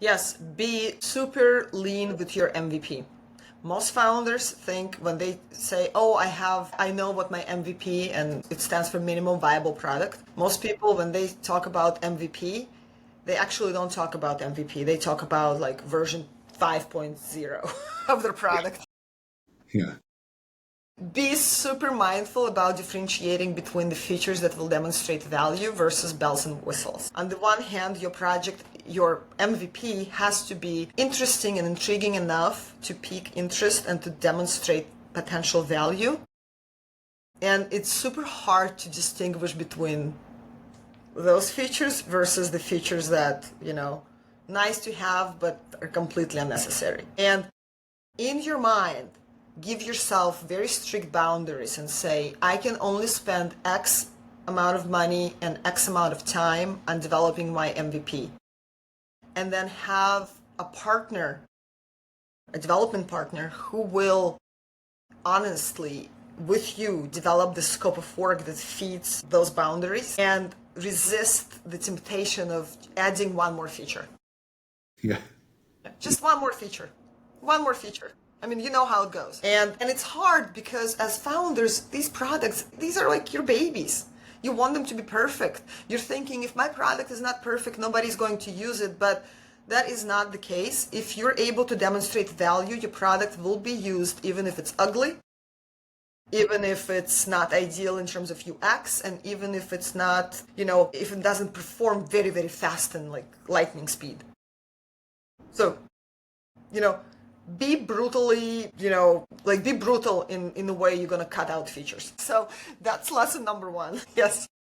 Yes, be super lean with your MVP. Most founders think when they say, oh, I know what my MVP, and it stands for minimum viable product. Most people, when they talk about MVP, they actually don't talk about MVP. They talk about like version 5.0 of their product. Yeah. Be super mindful about differentiating between the features that will demonstrate value versus bells and whistles. On the one hand, your MVP has to be interesting and intriguing enough to pique interest and to demonstrate potential value. And it's super hard to distinguish between those features versus the features that, nice to have, but are completely unnecessary. And in your mind, give yourself very strict boundaries and say, I can only spend X amount of money and X amount of time on developing my MVP. And then have a partner, a development partner, who will honestly, with you, develop the scope of work that fits those boundaries and resist the temptation of adding one more feature. Yeah. Just one more feature. One more feature. I mean, you know how it goes. And it's hard because as founders, these products, these are like your babies. You want them to be perfect. You're thinking, if my product is not perfect, nobody's going to use it. But that is not the case. If you're able to demonstrate value, your product will be used even if it's ugly, even if it's not ideal in terms of UX, and even if it's not, if it doesn't perform very, very fast and like lightning speed. So, be brutally, be brutal in the way you're going to cut out features. So that's lesson number one. Yes.